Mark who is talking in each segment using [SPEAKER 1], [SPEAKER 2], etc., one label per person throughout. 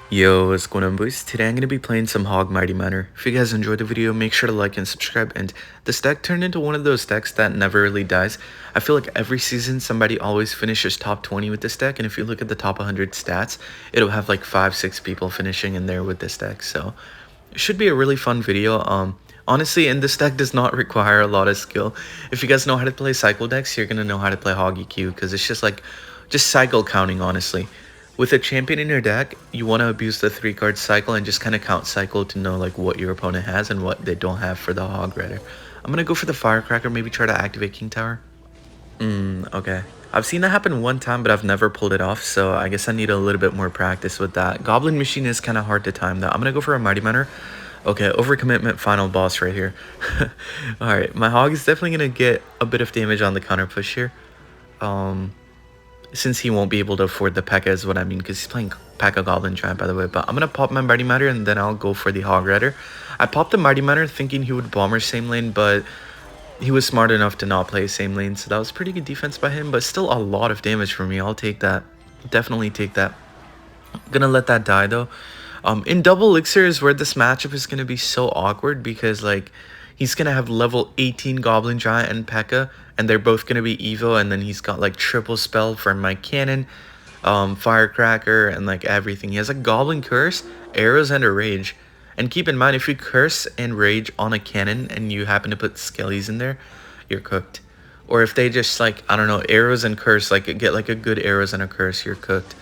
[SPEAKER 1] Yo, what's going on, boys? Today I'm going to be playing some Hog Mighty Miner. If you guys enjoyed the video, make sure to like and subscribe. And this deck turned into one of those decks that never really dies. I feel like every season somebody always finishes top 20 with this deck. And if you look at the top 100 stats, it'll have like 5-6 people finishing in there with this deck. So it should be a really fun video. Honestly, and this deck does not require a lot of skill. If you guys know how to play cycle decks, you're going to know how to play Hog EQ because it's just cycle counting, honestly. With a champion in your deck, you want to abuse the 3-card cycle and just kind of count cycle to know like what your opponent has and what they don't have for the Hog Rider. I'm going to go for the Firecracker, maybe try to activate King Tower. Okay. I've seen that happen one time, but I've never pulled it off, so I guess I need a little bit more practice with that. Goblin Machine is kind of hard to time, though. I'm going to go for a Mighty Miner. Okay, overcommitment, final boss right here. Alright, my Hog is definitely going to get a bit of damage on the counter push here. Since he won't be able to afford the Pekka is what I mean, because he's playing Pekka Goblin Giant, by the way. But I'm going to pop my Mighty Miner, and then I'll go for the Hog Rider. I popped the Mighty Miner thinking he would bomber same lane, but he was smart enough to not play same lane, so that was pretty good defense by him, but still a lot of damage for me. I'll take that. Definitely take that. I'm gonna let that die, though. In double elixir is where this matchup is gonna be so awkward, because like he's gonna have level 18 Goblin Giant and Pekka, and they're both gonna be Evo, and then he's got like triple spell for my cannon, Firecracker, and like everything. He has a Goblin Curse, arrows, and a Rage. And keep in mind, if you curse and rage on a cannon and you happen to put skellies in there, you're cooked. Or if they just like, I don't know, arrows and curse, like get like a good arrows and a curse, you're cooked.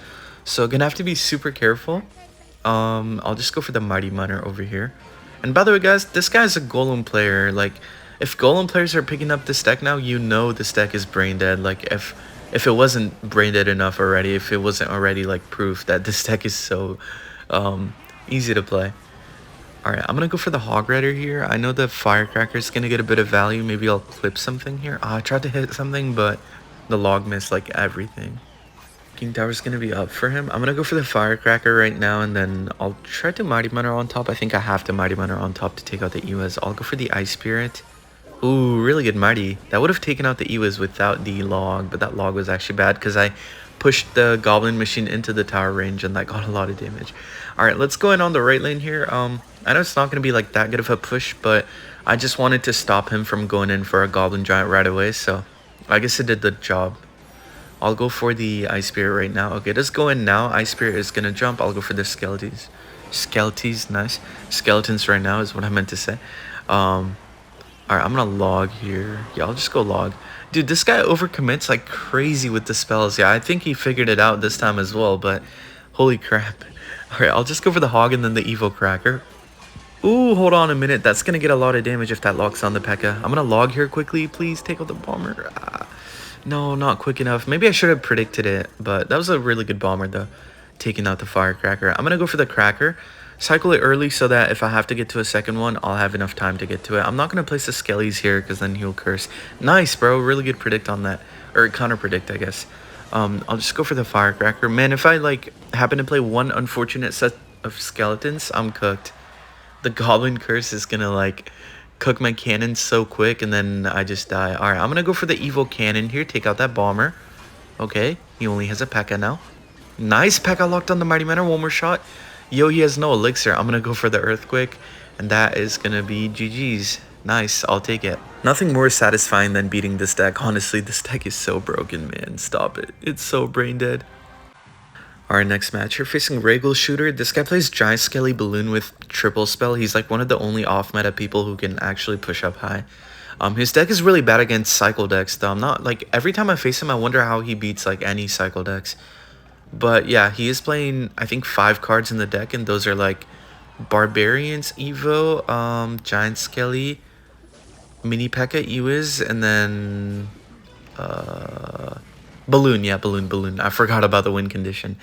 [SPEAKER 1] So gonna have to be super careful. I'll just go for the Mighty Miner over here. And by the way, guys, this guy's a Golem player. Like, if Golem players are picking up this deck now, you know this deck is brain dead. Like, if it wasn't brain dead enough already, if it wasn't already like proof that this deck is so easy to play. Alright, I'm gonna go for the Hog Rider here. I know the Firecracker is gonna get a bit of value. Maybe I'll clip something here. I tried to hit something, but the log missed like everything. King Tower's gonna be up for him. I'm gonna go for the Firecracker right now, and then I'll try to Mighty Miner on top. I think I have to Mighty Miner on top to take out the Ewas. I'll go for the Ice Spirit. Ooh, really good Mighty. That would have taken out the Ewas without the log, but that log was actually bad because I pushed the Goblin Machine into the tower range, and that got a lot of damage. Alright, let's go in on the right lane here. I know it's not going to be like that good of a push, but I just wanted to stop him from going in for a Goblin Giant right away, so I guess it did the job. I'll go for the Ice Spirit right now. Okay, let's go in now. Ice Spirit is going to jump. I'll go for the Skellies. Skellies, nice. Skeletons right now is what I meant to say. Alright, I'm going to log here. Yeah, I'll just go log. Dude, this guy overcommits like crazy with the spells. Yeah, I think he figured it out this time as well, but holy crap. Alright, I'll just go for the Hog and then the Evo Cracker. Ooh, hold on a minute. That's going to get a lot of damage if that locks on the Pekka. I'm going to log here quickly. Please take out the bomber. No, not quick enough. Maybe I should have predicted it, but that was a really good bomber, though, taking out the Firecracker. I'm going to go for the Cracker. Cycle it early so that if I have to get to a second one, I'll have enough time to get to it. I'm not going to place the Skellies here because then he'll curse. Nice, bro. Really good predict on that. Or counter predict, I guess. I'll just go for the Firecracker. Man, if I, like, happen to play one unfortunate set of skeletons, I'm cooked. The Goblin Curse is gonna like cook my cannon so quick, and then I just die. Alright, I'm gonna go for the Evil Cannon here. Take out that bomber. Okay, he only has a Pekka now. Nice, Pekka locked on the Mighty Miner. One more shot. Yo, he has no elixir. I'm gonna go for the Earthquake, and that is gonna be GG's. Nice, I'll take it. Nothing more satisfying than beating this deck. Honestly, this deck is so broken, man. Stop it. It's so brain dead. Our next match, you're facing Regal Shooter. This guy plays Giant Skelly Balloon with triple spell. He's like one of the only off-meta people who can actually push up high. His deck is really bad against cycle decks, though. I'm not, like, every time I face him, I wonder how he beats, like, any cycle decks. But, yeah, he is playing, I think, 5 cards in the deck, and those are, like, Barbarians, Evo, Giant Skelly, Mini Pekka, Ewiz, and then... Balloon, yeah, balloon. I forgot about the win condition.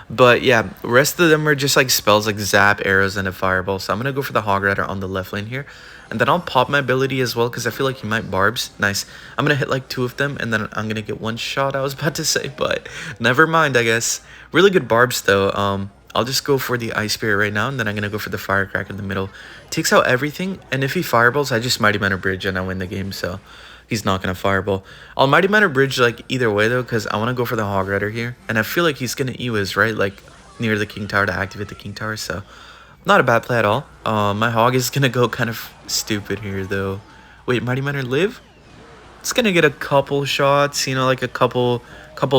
[SPEAKER 1] But yeah, rest of them are just like spells like Zap, Arrows, and a Fireball. So I'm going to go for the Hog Rider on the left lane here. And then I'll pop my ability as well because I feel like he might Barbs. Nice. I'm going to hit like 2 of them and then I'm going to get 1 shot, I was about to say. But never mind, I guess. Really good Barbs though. I'll just go for the Ice Spirit right now. And then I'm going to go for the Firecracker in the middle. Takes out everything. And if he Fireballs, I just Mighty Miner Bridge and I win the game. So... he's not going to Fireball. I'll Mighty Miner Bridge, like, either way, though, because I want to go for the Hog Rider here. And I feel like he's going to Ewiz, right? Like, near the king tower to activate the king tower, so not a bad play at all. My hog is gonna go kind of stupid here though. Wait, Mighty Miner live? It's gonna get a couple shots, you know, like a couple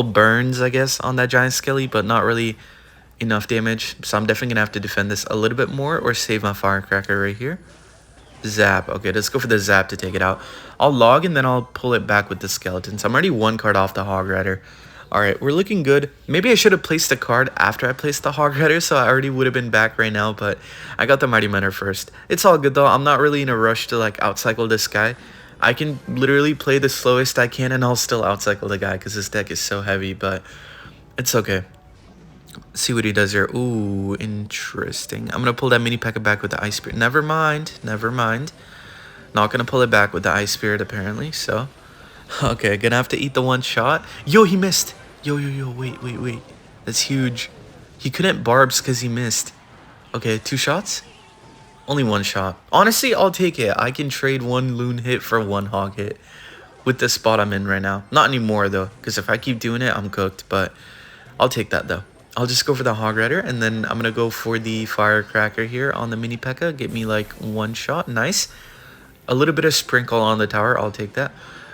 [SPEAKER 1] burns, I guess, on that Giant Skelly, but not really enough damage. So I'm definitely gonna have to defend this a little bit more or save my firecracker right here. Zap. Okay, let's go for the zap to take it out. I'll log and then I'll pull it back with the skeletons. I'm already one card off the Hog Rider. Alright, we're looking good. Maybe I should have placed the card after I placed the Hog Rider, so I already would have been back right now, but I got the Mighty Miner first. It's all good though. I'm not really in a rush to like outcycle this guy. I can literally play the slowest I can and I'll still outcycle the guy because this deck is so heavy, but it's okay. See what he does here. Ooh, interesting. I'm gonna pull that mini Pekka back with the Ice Spirit. Never mind. Not gonna pull it back with the Ice Spirit apparently, so okay, gonna have to eat the one shot. Yo, he missed. Yo, wait. That's huge. He couldn't barbs because he missed. Okay, 2 shots? Only 1 shot. Honestly, I'll take it. I can trade 1 loon hit for 1 hog hit with the spot I'm in right now. Not anymore though, because if I keep doing it, I'm cooked, but I'll take that though. I'll just go for the Hog Rider, and then I'm going to go for the Firecracker here on the Mini Pekka. Get me like 1 shot. Nice. A little bit of sprinkle on the tower. I'll take that.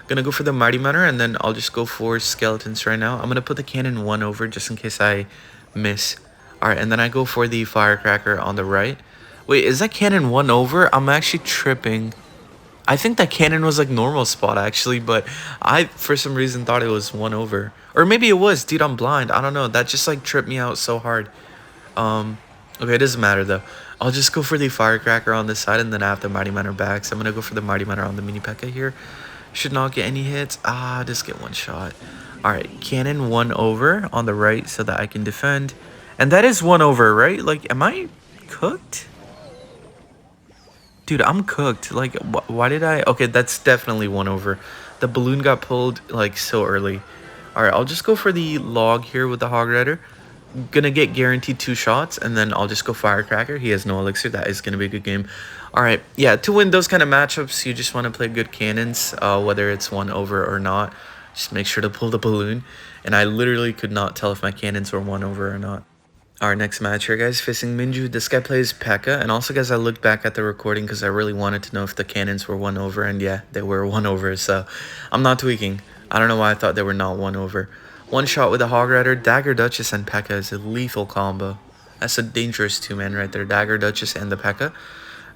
[SPEAKER 1] Going to go for the Mighty Miner, and then I'll just go for Skeletons right now. I'm going to put the Cannon 1 over just in case I miss. Alright, and then I go for the Firecracker on the right. Wait, is that Cannon 1 over? I'm actually tripping. I think that cannon was like normal spot actually, but I for some reason thought it was 1 over. Or maybe it was, dude, I'm blind. I don't know. That just like tripped me out so hard. Okay, it doesn't matter though. I'll just go for the Firecracker on this side and then I have the Mighty Miner back. So I'm gonna go for the Mighty Miner on the Mini Pekka here. Should not get any hits. Just get 1 shot. Alright, cannon 1 over on the right so that I can defend. And that is 1 over, right? Like, am I cooked? Dude, I'm cooked. Like, why did I... Okay, that's definitely 1 over. The balloon got pulled, like, so early. Alright, I'll just go for the log here with the Hog Rider. Gonna get guaranteed 2 shots, and then I'll just go Firecracker. He has no elixir. That is gonna be a good game. Alright, yeah, to win those kind of matchups, you just want to play good cannons, whether it's 1 over or not. Just make sure to pull the balloon. And I literally could not tell if my cannons were 1 over or not. Our next match here, guys, facing Minju. This guy plays Pekka. And also, guys, I looked back at the recording because I really wanted to know if the cannons were 1 over. And yeah, they were 1 over. So I'm not tweaking. I don't know why I thought they were not 1 over. 1 shot with a Hog Rider. Dagger Duchess and Pekka is a lethal combo. That's a dangerous 2-man right there. Dagger Duchess and the Pekka.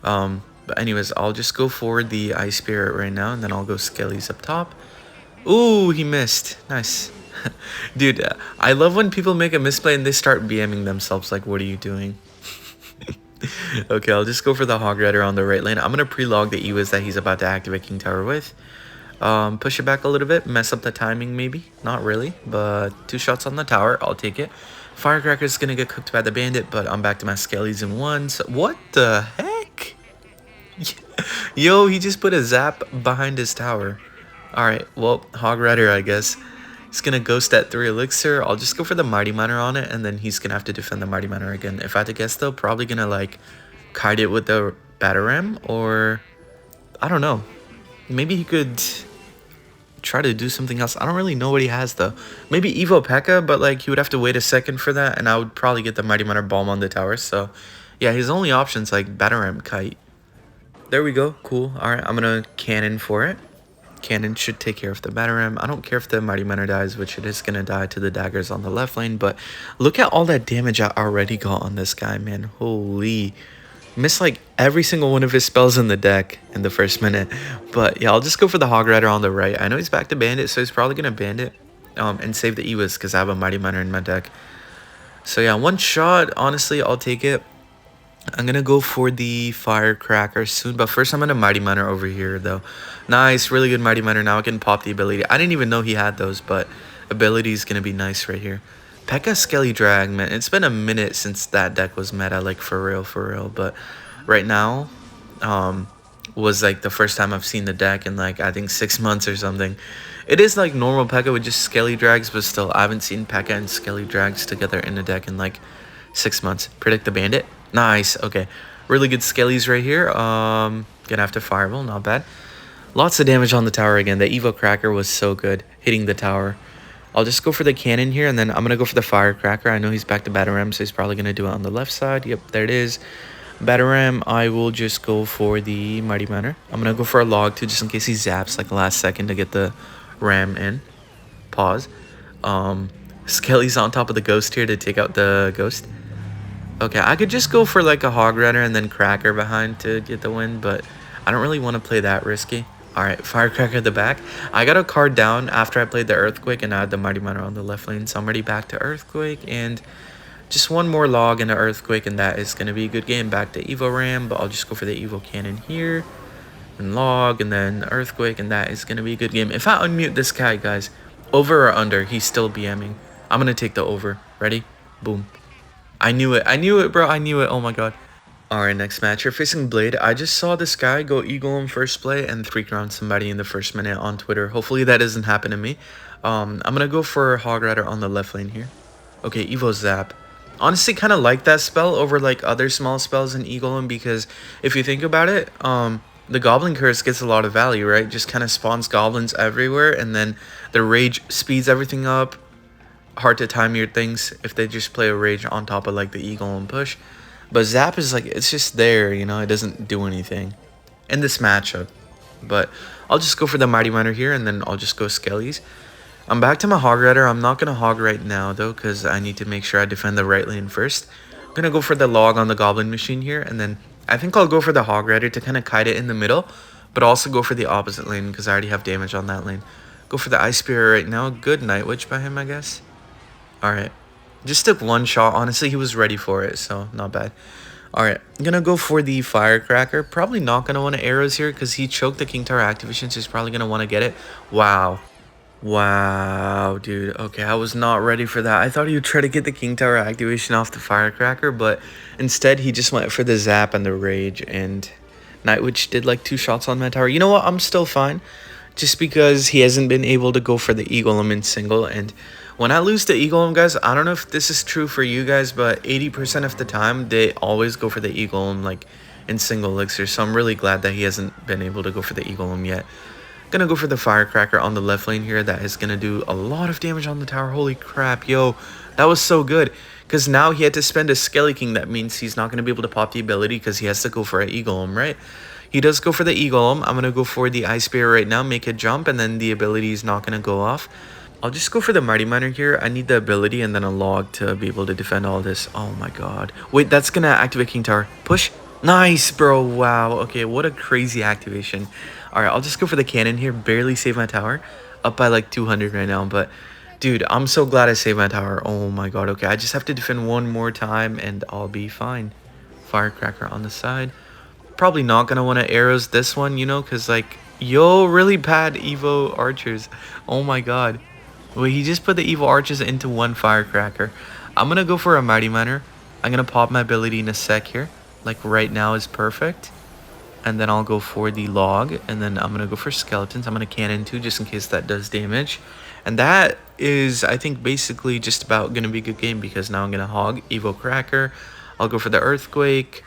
[SPEAKER 1] But anyways, I'll just go for the Ice Spirit right now. And then I'll go Skellies up top. Ooh, he missed. Nice. Dude, I love when people make a misplay and they start BMing themselves. Like, what are you doing? Okay, I'll just go for the Hog Rider on the right lane. I'm going to pre-log the Ewas that he's about to activate King Tower with. Push it back a little bit. Mess up the timing, maybe. Not really, but 2 shots on the tower. I'll take it. Firecracker is going to get cooked by the Bandit, but I'm back to my Skellies in 1. So what the heck? Yo, he just put a zap behind his tower. Alright, well, Hog Rider, I guess. He's going to ghost that 3 elixir. I'll just go for the Mighty Miner on it, and then he's going to have to defend the Mighty Miner again. If I had to guess, though, probably going to, like, kite it with the Bataram, or... I don't know. Maybe he could try to do something else. I don't really know what he has, though. Maybe Evo Pekka, but, like, he would have to wait a second for that, and I would probably get the Mighty Miner Bomb on the tower. So, yeah, his only option's, like, Bataram Kite. There we go. Cool. Alright, I'm going to cannon for it. Cannon should take care of the Bataram. I don't care if the Mighty Miner dies, which it is going to die to the daggers on the left lane, but look at all that damage I already got on this guy, man. Holy. Missed like every single one of his spells in the deck in the first minute. But yeah, I'll just go for the Hog Rider on the right. I know he's back to Bandit, so he's probably going to Bandit and save the Ewas because I have a Mighty Miner in my deck. So yeah, 1 shot. Honestly, I'll take it. I'm going to go for the Firecracker soon, but first I'm going to Mighty Miner over here, though. Nice, really good Mighty Miner. Now I can pop the ability. I didn't even know he had those, but ability is going to be nice right here. Pekka Skelly Drag, man. It's been a minute since that deck was meta, like, for real. But right now was, like, the first time I've seen the deck in, like, I think 6 months or something. It is, like, normal Pekka with just Skelly Drags, but still, I haven't seen Pekka and Skelly Drags together in the deck in, like, 6 months. Predict the Bandit. Nice. Okay. Really good Skellies right here. Gonna have to Fireball. Not bad. Lots of damage on the tower again. The Evo Cracker was so good. Hitting the tower. I'll just go for the cannon here, and then I'm going to go for the firecracker. I know he's back to Bataram, so he's probably going to do it on the left side. Yep, there it is. Bataram, I will just go for the Mighty Manor. I'm going to go for a log, too, just in case he zaps, like, last second to get the ram in. Pause. Skelly's on top of the ghost here to take out the ghost. Okay, I could just go for, like, a hog rider and then cracker behind to get the win, but I don't really want to play that risky. Alright, firecracker at the back. I got a card down after I played the earthquake, and I had the Mighty Manor on the left lane, so I'm already back to earthquake, and just one more log and an earthquake, and that is going to be a good game. Back to Evo Ram, but I'll just go for the Evo Cannon here, and log, and then earthquake, and that is going to be a good game. If I unmute this guy, guys, over or under, he's still BMing. I'm going to take the over. Ready? Boom. I knew it. I knew it, bro. I knew it. Oh, my God. Alright, next match. You're facing Blade. I just saw this guy go Eagle in first play and 3-crown somebody in the first minute on Twitter. Hopefully that doesn't happen to me. I'm going to go for Hog Rider on the left lane here. Okay, Evo Zap. Honestly, kind of like that spell over like other small spells in Eagle, because if you think about it, the Goblin Curse gets a lot of value, right? Just kind of spawns goblins everywhere, and then the Rage speeds everything up. Hard to time your things if they just play a Rage on top of like the Eagle and push. But Zap is like, it's just there, you know, it doesn't do anything in this matchup. But I'll just go for the Mighty Manor here, and then I'll just go Skellies. I'm back to my Hog Rider. I'm not going to Hog right now, though, because I need to make sure I defend the right lane first. I'm going to go for the log on the Goblin Machine here, and then I think I'll go for the Hog Rider to kind of kite it in the middle, but also go for the opposite lane because I already have damage on that lane. Go for the Ice Spear right now. Good Night Witch by him, I guess. Alright. Just took one shot. Honestly, he was ready for it, so not bad. Alright, I'm going to go for the Firecracker. Probably not going to want to arrows here because he choked the King Tower activation, so he's probably going to want to get it. Wow. Wow, dude. Okay, I was not ready for that. I thought he would try to get the King Tower activation off the Firecracker, but instead he just went for the Zap and the Rage, and Night Witch did like 2 shots on my tower. You know what? I'm still fine, just because he hasn't been able to go for the Eagle in single, and when I lose to Eagle, guys, I don't know if this is true for you guys, but 80% of the time, they always go for the Eagle like in single elixir. So I'm really glad that he hasn't been able to go for the Eagle yet. Gonna go for the Firecracker on the left lane here. That is gonna do a lot of damage on the tower. Holy crap, yo, that was so good. Because now he had to spend a Skelly King. That means he's not gonna be able to pop the ability because he has to go for an Eagle, right? He does go for the Eagle. I'm gonna go for the Ice Spear right now, make it jump, and then the ability is not gonna go off. I'll just go for the Mighty Manor here. I need the ability and then a log to be able to defend all this. Oh my god. Wait, that's gonna activate King Tower. Push. Nice, bro. Wow. Okay, what a crazy activation. Alright, I'll just go for the cannon here. Barely save my tower. Up by like 200 right now. But, dude, I'm so glad I saved my tower. Oh my god. Okay, I just have to defend one more time and I'll be fine. Firecracker on the side. Probably not gonna want to arrows this one, you know, because like, yo, really bad Evo archers. Oh my god. Wait, he just put the Evil Archers into one Firecracker. I'm going to go for a Mighty Manor. I'm going to pop my ability in a sec here. Like right now is perfect. And then I'll go for the log. And then I'm going to go for skeletons. I'm going to cannon too, just in case that does damage. And that is, I think, basically just about going to be a good game. Because now I'm going to hog Evo Cracker. I'll go for the Earthquake.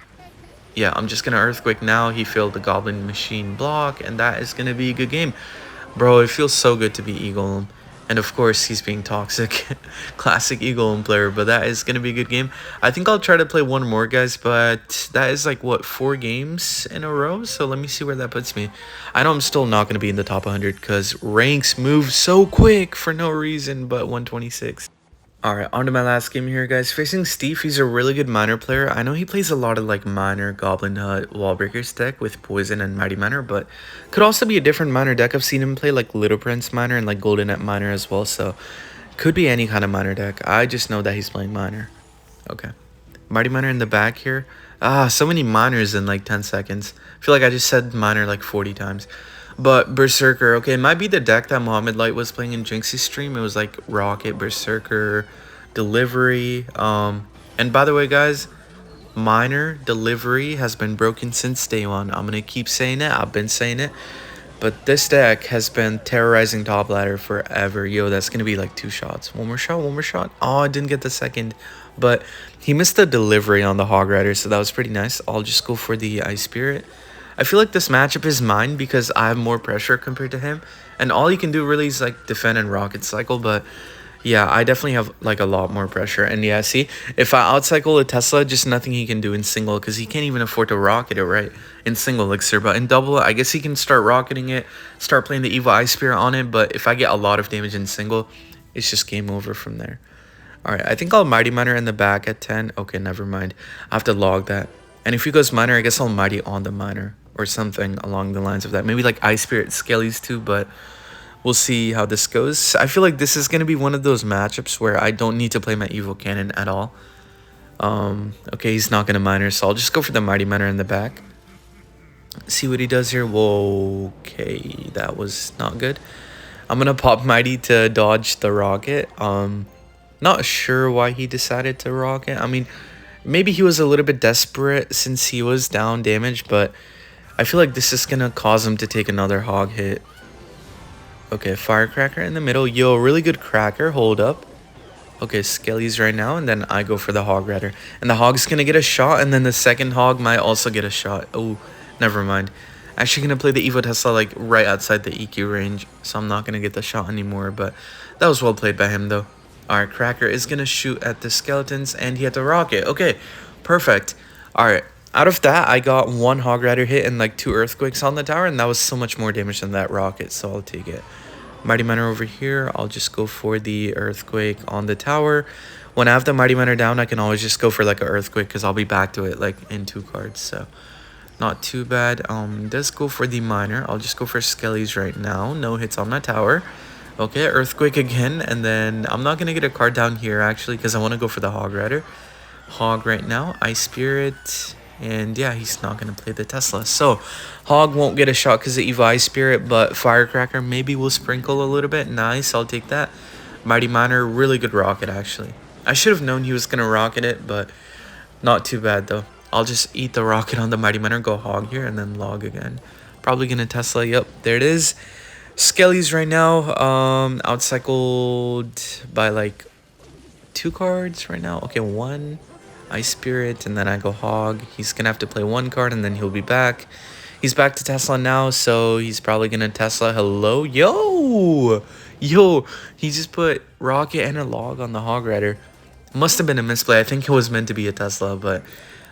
[SPEAKER 1] Yeah, I'm just going to Earthquake now. He failed the Goblin Machine block. And that is going to be a good game. Bro, it feels so good to be Eagle. And of course, he's being toxic. Classic Eagle player, but that is going to be a good game. I think I'll try to play one more, guys, but that is like, what, 4 games in a row? So let me see where that puts me. I know I'm still not going to be in the top 100 because ranks move so quick for no reason, but 126. Alright, on to my last game here, guys. Facing Steve, he's a really good Miner player. I know he plays a lot of, like, Miner, Goblin Hut, Wallbreakers deck with Poison and Mighty Miner, but could also be a different Miner deck. I've seen him play, like, Little Prince Miner and, like, Golden Net Miner as well, so could be any kind of Miner deck. I just know that he's playing Miner. Okay. Mighty Miner in the back here. Ah, so many Miners in, like, 10 seconds. I feel like I just said Miner, like, 40 times. But Berserker, okay, it might be the deck that Mohammed Light was playing in Jinxie's stream. It was like Rocket, Berserker, Delivery. And by the way, guys, Miner Delivery has been broken since day one. I'm going to keep saying it. I've been saying it. But this deck has been terrorizing top ladder forever. Yo, that's going to be like 2 shots. One more shot, one more shot. Oh, I didn't get the second. But he missed the delivery on the Hog Rider, so that was pretty nice. I'll just go for the Ice Spirit. I feel like this matchup is mine because I have more pressure compared to him. And all he can do really is like defend and rocket cycle, but yeah, I definitely have like a lot more pressure. And yeah, see, if I outcycle a Tesla, just nothing he can do in single because he can't even afford to rocket it, right? In single elixir, but in double, I guess he can start rocketing it, start playing the Evil Eye Spirit on it. But if I get a lot of damage in single, it's just game over from there. All right, I think I'll Mighty Miner in the back at 10. Okay, never mind. I have to log that. And if he goes Miner, I guess I'll Mighty on the Miner or something along the lines of that. Maybe like Ice Spirit Skellies too, but we'll see how this goes. I feel like this is going to be one of those matchups where I don't need to play my Evil Cannon at all. Okay, he's not going to Miner, so I'll just go for the Mighty Miner in the back. See what he does here. Whoa, okay, that was not good. I'm going to pop Mighty to dodge the rocket. Not sure why he decided to rocket. I mean, maybe he was a little bit desperate since he was down damage, but I feel like this is going to cause him to take another hog hit. Okay, Firecracker in the middle. Yo, really good cracker. Hold up. Okay, Skelly's right now, and then I go for the Hog Rider. And the Hog's going to get a shot, and then the second Hog might also get a shot. Oh, never mind. Actually going to play the Evo Tesla, like, right outside the EQ range, so I'm not going to get the shot anymore, but that was well played by him, though. Alright, Cracker is going to shoot at the skeletons, and he had the rocket. Okay, perfect. Alright, out of that, I got one Hog Rider hit and like 2 Earthquakes on the tower, and that was so much more damage than that rocket, so I'll take it. Mighty Miner over here, I'll just go for the Earthquake on the tower. When I have the Mighty Miner down, I can always just go for like an Earthquake, because I'll be back to it like in 2 cards, so not too bad. Does go for the Miner. I'll just go for Skellies right now. No hits on my tower. Okay, Earthquake again, and then I'm not going to get a card down here, actually, because I want to go for the Hog Rider. Hog right now, Ice Spirit, and yeah, he's not going to play the Tesla. So, Hog won't get a shot because of Evil Eye Spirit, but Firecracker maybe will sprinkle a little bit. Nice, I'll take that. Mighty Miner, really good rocket, actually. I should have known he was going to rocket it, but not too bad, though. I'll just eat the rocket on the Mighty Miner, go Hog here, and then log again. Probably going to Tesla, yep, there it is. Skelly's right now, outcycled by like 2 cards right now. Okay, 1 Ice Spirit, and then I go Hog. He's gonna have to play 1 card, and then he'll be back. He's back to Tesla now, so he's probably gonna Tesla. Hello, yo, he just put rocket and a log on the Hog Rider. Must have been a misplay. I think it was meant to be a Tesla, but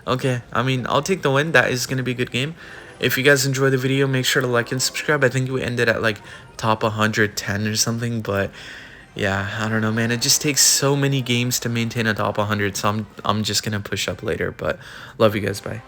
[SPEAKER 1] okay. I mean, I'll take the win. That is gonna be a good game. If you guys enjoyed the video, make sure to like and subscribe. I think we ended at like top 110 or something, but yeah, I don't know, man. It just takes so many games to maintain a top 100, so I'm just gonna push up later, but love you guys. Bye.